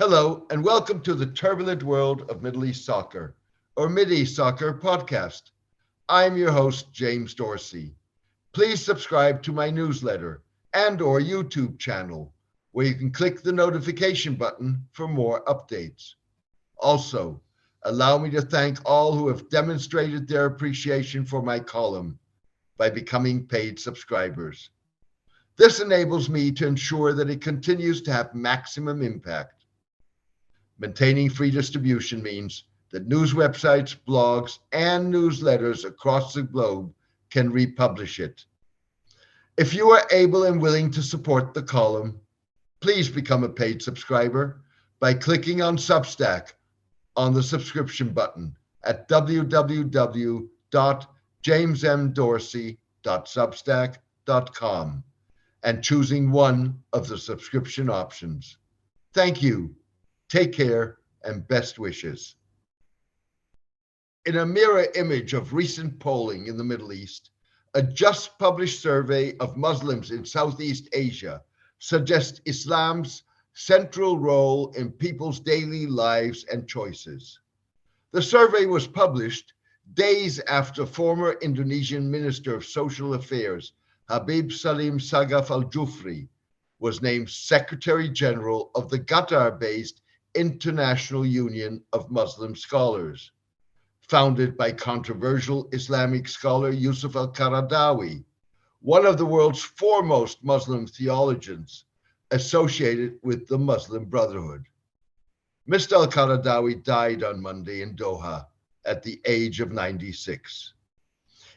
Hello, and welcome to the turbulent world of Middle East soccer, or Mideast Soccer podcast. I'm your host, James Dorsey. Please subscribe to my newsletter and/or YouTube channel, where you can click the notification button for more updates. Also, allow me to thank all who have demonstrated their appreciation for my column by becoming paid subscribers. This enables me to ensure that it continues to have maximum impact. Maintaining free distribution means that news websites, blogs, and newsletters across the globe can republish it. If you are able and willing to support the column, please become a paid subscriber by clicking on Substack on the subscription button at www.jamesmdorsey.substack.com and choosing one of the subscription options. Thank you. Take care and best wishes. In a mirror image of recent polling in the Middle East, a just published survey of Muslims in Southeast Asia suggests Islam's central role in people's daily lives and choices. The survey was published days after former Indonesian Minister of Social Affairs, Habib Salim Segaf Al-Jufri, was named Secretary General of the Qatar-based International Union of Muslim Scholars, founded by controversial Islamic scholar Yusuf al-Qaradawi, one of the world's foremost Muslim theologians associated with the Muslim Brotherhood. Mr. al-Qaradawi died on Monday in Doha at the age of 96.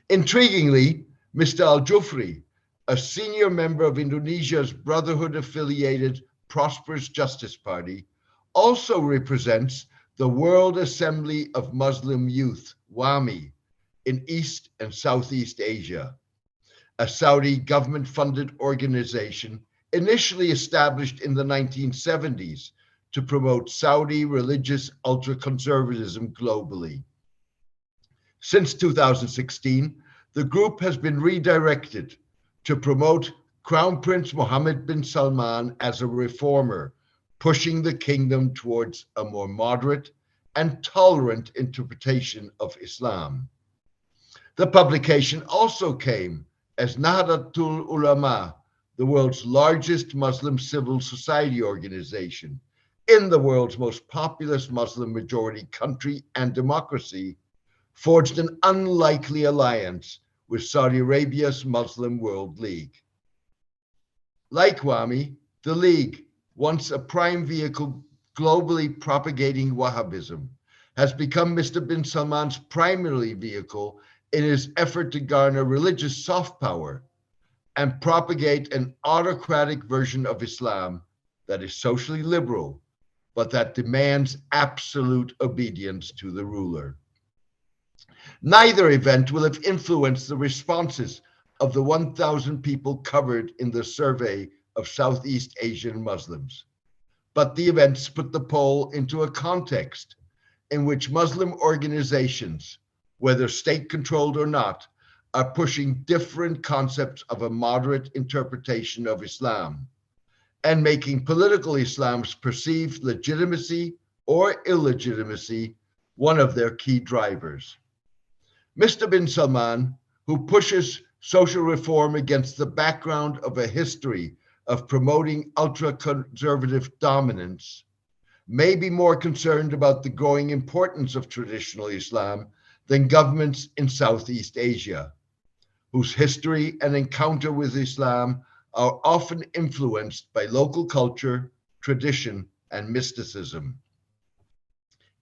Intriguingly, Mr. al-Jufri, a senior member of Indonesia's Brotherhood-affiliated Prosperous Justice Party, also represents the World Assembly of Muslim Youth, WAMI, in East and Southeast Asia, a Saudi government-funded organization initially established in the 1970s to promote Saudi religious ultra-conservatism globally. Since 2016, the group has been redirected to promote Crown Prince Mohammed bin Salman as a reformer, pushing the kingdom towards a more moderate and tolerant interpretation of Islam. The publication also came as Nahdlatul Ulama, the world's largest Muslim civil society organization, in the world's most populous Muslim majority country and democracy, forged an unlikely alliance with Saudi Arabia's Muslim World League. Like WAMI, the League, once a prime vehicle globally propagating Wahhabism, has become Mr. bin Salman's primary vehicle in his effort to garner religious soft power and propagate an autocratic version of Islam that is socially liberal, but that demands absolute obedience to the ruler. Neither event will have influenced the responses of the 1,000 people covered in the survey of Southeast Asian Muslims. But the events put the poll into a context in which Muslim organizations, whether state-controlled or not, are pushing different concepts of a moderate interpretation of Islam and making political Islam's perceived legitimacy or illegitimacy one of their key drivers. Mr. bin Salman, who pushes social reform against the background of a history of promoting ultra-conservative dominance, may be more concerned about the growing importance of traditional Islam than governments in Southeast Asia, whose history and encounter with Islam are often influenced by local culture, tradition, and mysticism.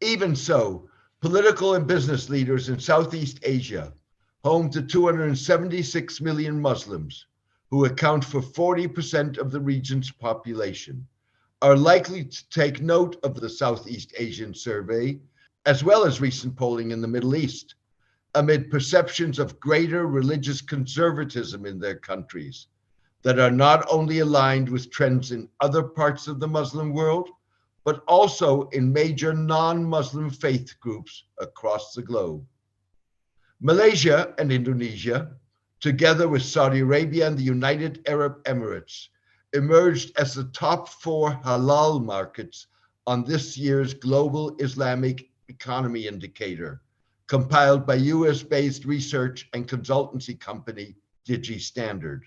Even so, political and business leaders in Southeast Asia, home to 276 million Muslims, who account for 40% of the region's population, are likely to take note of the Southeast Asian survey, as well as recent polling in the Middle East, amid perceptions of greater religious conservatism in their countries that are not only aligned with trends in other parts of the Muslim world, but also in major non-Muslim faith groups across the globe. Malaysia and Indonesia, together with Saudi Arabia and the United Arab Emirates, emerged as the top 4 halal markets on this year's Global Islamic Economy Indicator, compiled by US-based research and consultancy company DigiStandard.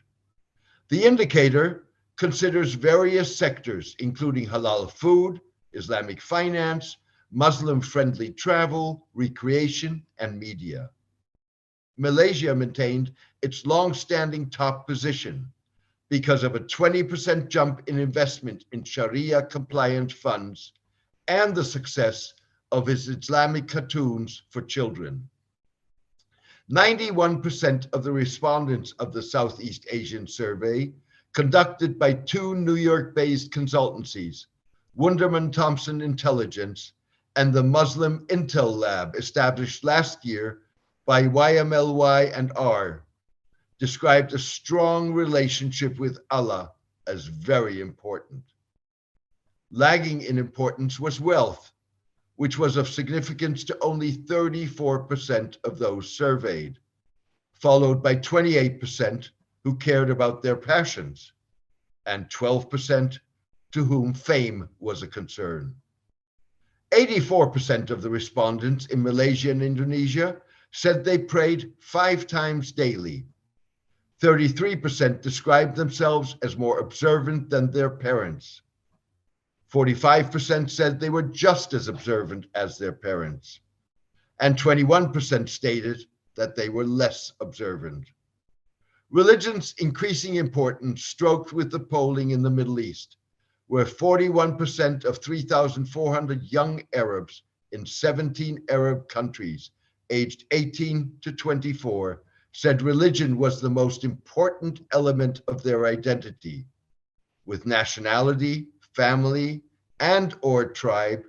The indicator considers various sectors, including halal food, Islamic finance, Muslim-friendly travel, recreation, and media. Malaysia maintained its long-standing top position because of a 20% jump in investment in Sharia-compliant funds and the success of its Islamic cartoons for children. 91% of the respondents of the Southeast Asian survey, conducted by two New York-based consultancies, Wunderman Thompson Intelligence and the Muslim Intel Lab, established last year by YMLY and R, described a strong relationship with Allah as very important. Lagging in importance was wealth, which was of significance to only 34% of those surveyed, followed by 28% who cared about their passions, and 12% to whom fame was a concern. 84% of the respondents in Malaysia and Indonesia said they prayed 5 times daily. 33% described themselves as more observant than their parents. 45% said they were just as observant as their parents. And 21% stated that they were less observant. Religion's increasing importance stroked with the polling in the Middle East, where 41% of 3,400 young Arabs in 17 Arab countries aged 18 to 24 said religion was the most important element of their identity, with nationality, family, and/or tribe,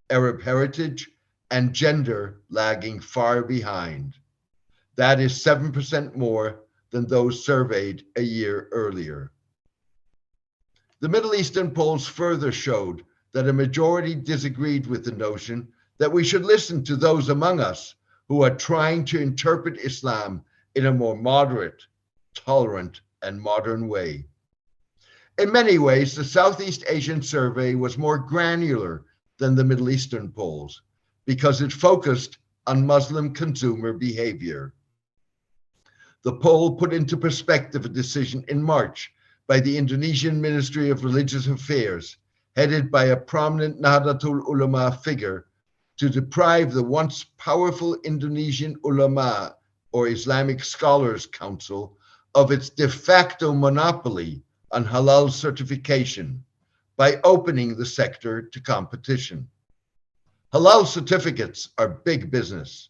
Arab heritage, and gender lagging far behind. That is 7% more than those surveyed a year earlier. The Middle Eastern polls further showed that a majority disagreed with the notion that we should listen to those among us who are trying to interpret Islam in a more moderate, tolerant, and modern way. In many ways, the Southeast Asian survey was more granular than the Middle Eastern polls because it focused on Muslim consumer behavior. The poll put into perspective a decision in March by the Indonesian Ministry of Religious Affairs, headed by a prominent Nahdlatul Ulama figure, to deprive the once powerful Indonesian Ulama, or Islamic Scholars Council, of its de facto monopoly on halal certification by opening the sector to competition. Halal certificates are big business.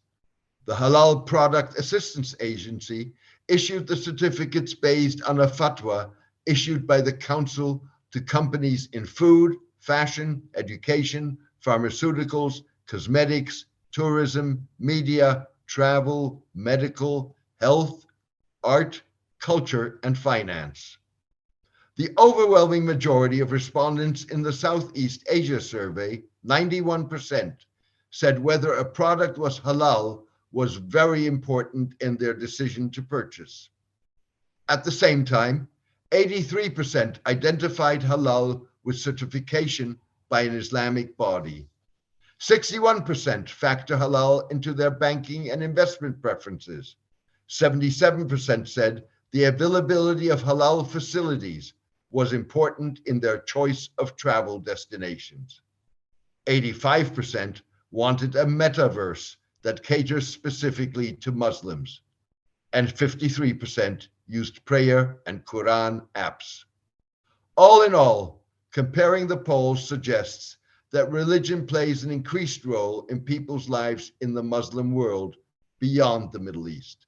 The Halal Product Assistance Agency issued the certificates based on a fatwa issued by the council to companies in food, fashion, education, pharmaceuticals, cosmetics, tourism, media, travel, medical, health, art, culture, and finance. The overwhelming majority of respondents in the Southeast Asia survey, 91%, said whether a product was halal was very important in their decision to purchase. At the same time, 83% identified halal with certification by an Islamic body. 61% factor halal into their banking and investment preferences. 77% said the availability of halal facilities was important in their choice of travel destinations. 85% wanted a metaverse that caters specifically to Muslims, and 53% used prayer and Quran apps. All in all, comparing the polls suggests that religion plays an increased role in people's lives in the Muslim world beyond the Middle East.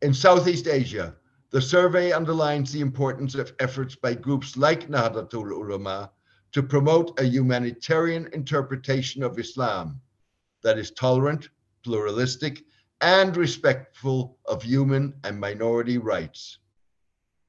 In Southeast Asia, the survey underlines the importance of efforts by groups like Nahdlatul Ulama to promote a humanitarian interpretation of Islam that is tolerant, pluralistic, and respectful of human and minority rights.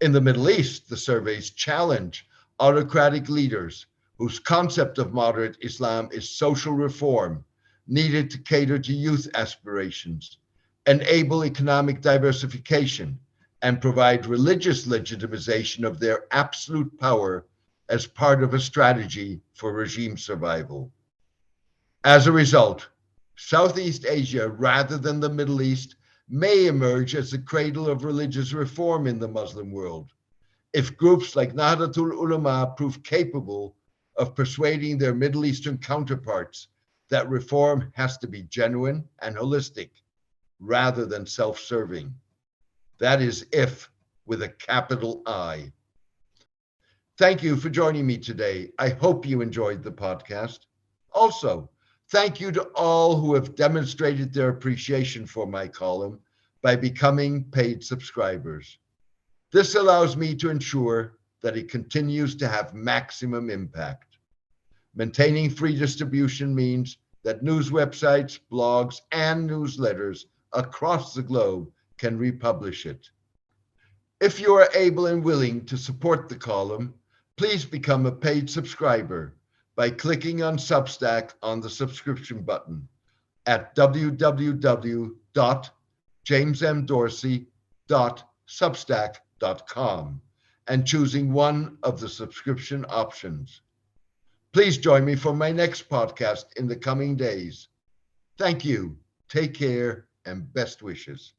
In the Middle East, the surveys challenge autocratic leaders whose concept of moderate Islam is social reform needed to cater to youth aspirations, enable economic diversification, and provide religious legitimization of their absolute power as part of a strategy for regime survival. As a result, Southeast Asia, rather than the Middle East, may emerge as the cradle of religious reform in the Muslim world, if groups like Nahdlatul Ulama prove capable of persuading their Middle Eastern counterparts that reform has to be genuine and holistic rather than self-serving. That is if with a capital I. Thank you for joining me today. I hope you enjoyed the podcast. Also, thank you to all who have demonstrated their appreciation for my column by becoming paid subscribers. This allows me to ensure that it continues to have maximum impact. Maintaining free distribution means that news websites, blogs, and newsletters across the globe can republish it. If you are able and willing to support the column, please become a paid subscriber by clicking on Substack on the subscription button at www.jamesmdorsey.substack.com and choosing one of the subscription options. Please join me for my next podcast in the coming days. Thank you. Take care and best wishes.